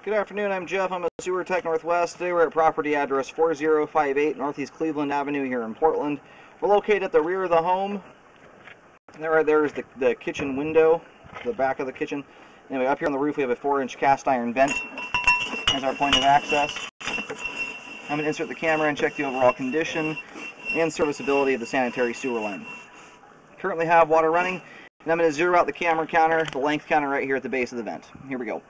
Good afternoon, I'm Jeff. I'm a Sewer Tech Northwest. Today we're at property address 4058 Northeast Cleveland Avenue here in Portland. We're located at the rear of the home. There's the kitchen window, the back of the kitchen. Anyway, up here on the roof we have a 4-inch cast iron vent as our point of access. I'm going to insert the camera and check the overall condition and serviceability of the sanitary sewer line. Currently have water running, and I'm going to zero out the camera counter, the length counter right here at the base of the vent. Here we go.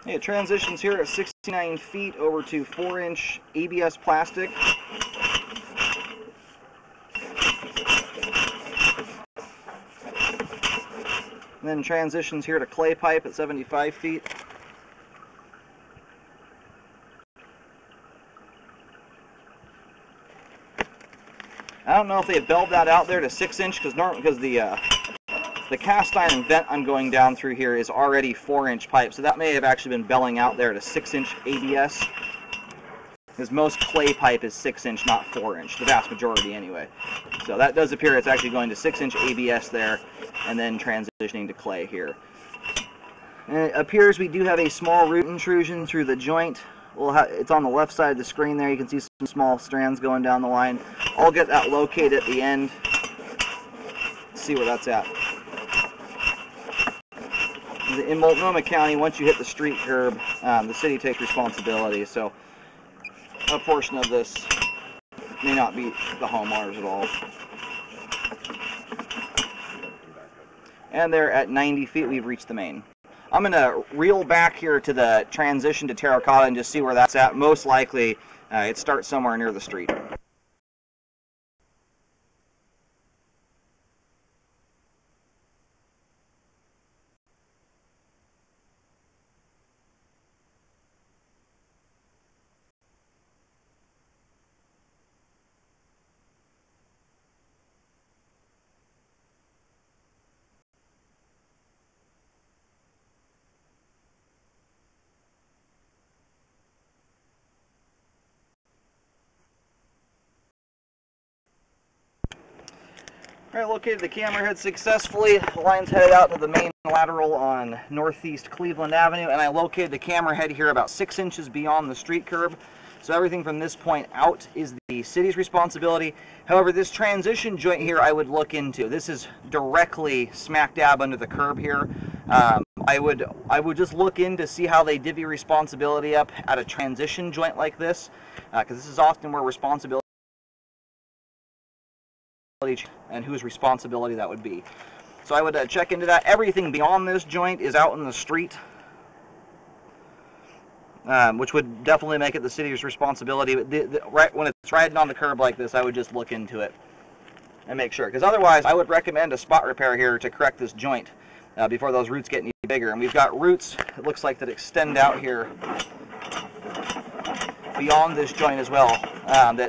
It transitions here at 69 feet over to 4-inch ABS plastic. And then transitions here to clay pipe at 75 feet. I don't know if they built that out there to 6-inch because the cast iron vent I'm going down through here is already 4-inch pipe, so that may have actually been belling out there to 6-inch ABS. Because most clay pipe is 6-inch, not 4-inch, the vast majority anyway. So that does appear it's actually going to 6-inch ABS there, and then transitioning to clay here. And it appears we do have a small root intrusion through the joint. It's on the left side of the screen there. You can see some small strands going down the line. I'll get that located at the end. See where that's at. In Multnomah County, once you hit the street curb, the city takes responsibility. So a portion of this may not be the homeowners at all. And there at 90 feet, we've reached the main. I'm going to reel back here to the transition to terracotta and just see where that's at. Most likely, it starts somewhere near the street. Alright, located the camera head successfully. The line's headed out to the main lateral on Northeast Cleveland Avenue, and I located the camera head here about 6 inches beyond the street curb. So everything from this point out is the city's responsibility. However, this transition joint here I would look into. This is directly smack dab under the curb here. I would just look in to see how they divvy responsibility up at a transition joint like this, because this is often where responsibility and whose responsibility that would be. So I would check into that. Everything beyond this joint is out in the street, which would definitely make it the city's responsibility. But right when it's riding on the curb like this, I would just look into it and make sure. Because otherwise, I would recommend a spot repair here to correct this joint before those roots get any bigger. And we've got roots, it looks like, that extend out here beyond this joint as well.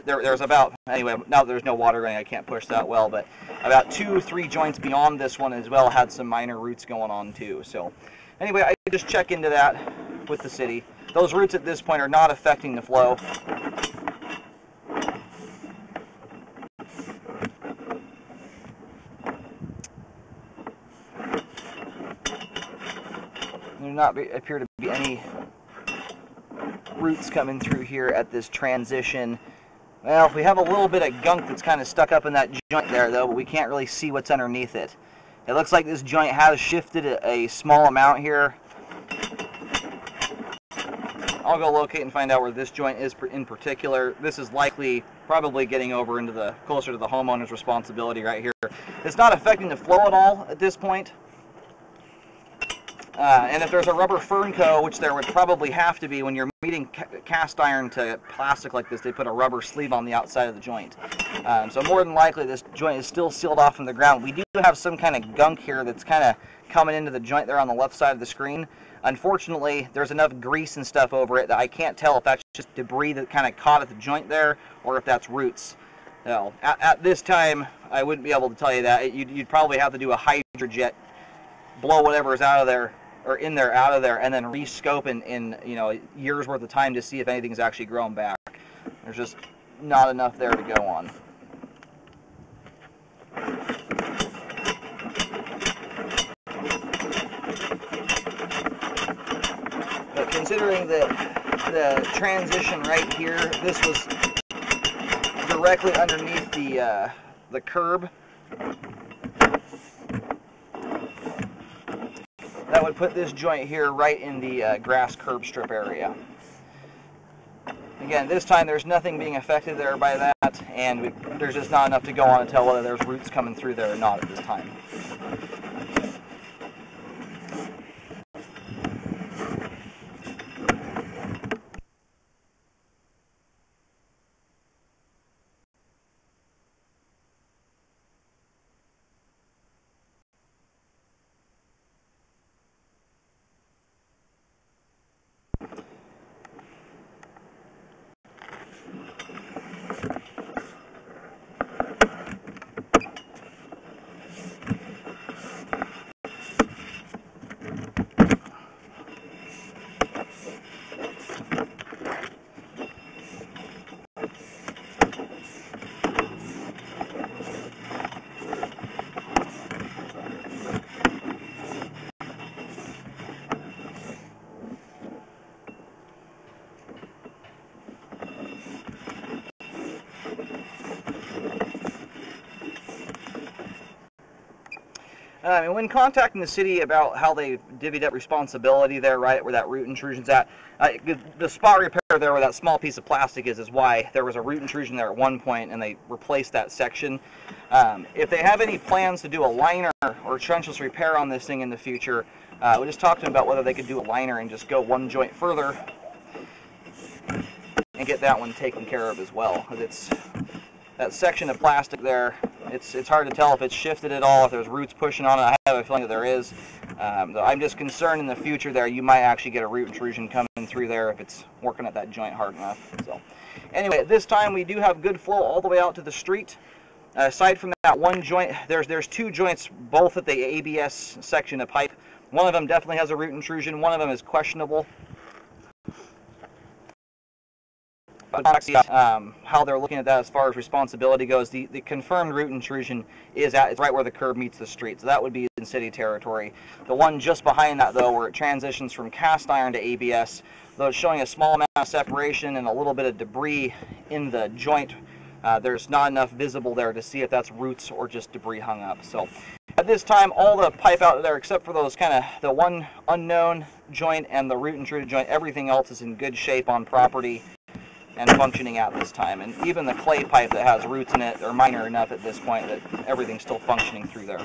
There's about, anyway, now that there's no water running, I can't push that well, but about 2 or 3 joints beyond this one as well had some minor roots going on too. So anyway, I just check into that with the city. those roots at this point are not affecting the flow. There do not appear to be any roots coming through here at this transition. Well, we have a little bit of gunk that's kind of stuck up in that joint there, though, but we can't really see what's underneath it. It looks like this joint has shifted a small amount here. I'll go locate and find out where this joint is in particular. This is likely probably getting over into the closer to the homeowner's responsibility right here. It's not affecting the flow at all at this point. And if there's a rubber fernco, which there would probably have to be when you're meeting cast iron to plastic like this, they put a rubber sleeve on the outside of the joint. So more than likely this joint is still sealed off from the ground. We do have some kind of gunk here that's kind of coming into the joint there on the left side of the screen. Unfortunately, there's enough grease and stuff over it that I can't tell if that's just debris that kind of caught at the joint there or if that's roots. So, at this time, I wouldn't be able to tell you that. You'd probably have to do a hydrojet, blow whatever's out of there, or in there, out of there, and then re-scope in you know, years worth of time to see if anything's actually grown back. There's just not enough there to go on. But considering that the transition right here, this was directly underneath the curb, that would put this joint here right in the grass curb strip area. Again, this time there's nothing being affected there by that, and there's just not enough to go on to tell whether there's roots coming through there or not at this time. And when contacting the city about how they divvied up responsibility there, right, where that root intrusion's at, the spot repair there where that small piece of plastic is why there was a root intrusion there at one point, and they replaced that section. If they have any plans to do a liner or trenchless repair on this thing in the future, we just talked to them about whether they could do a liner and just go one joint further and get that one taken care of as well. Because it's that section of plastic there, it's hard to tell if it's shifted at all, if there's roots pushing on it. I have a feeling that there is. I'm just concerned in the future there you might actually get a root intrusion coming through there if it's working at that joint hard enough. So anyway, at this time we do have good flow all the way out to the street. Aside from that one joint, there's two joints, both at the ABS section of pipe. One of them definitely has a root intrusion, one of them is questionable. How they're looking at that as far as responsibility goes. The confirmed root intrusion is it's right where the curb meets the street, so that would be in city territory. The one just behind that, though, where it transitions from cast iron to ABS, though it's showing a small amount of separation and a little bit of debris in the joint, there's not enough visible there to see if that's roots or just debris hung up. So at this time, all the pipe out there, except for those kind of the one unknown joint and the root intruded joint, everything else is in good shape on property and functioning at this time. And even the clay pipe that has roots in it are minor enough at this point that everything's still functioning through there.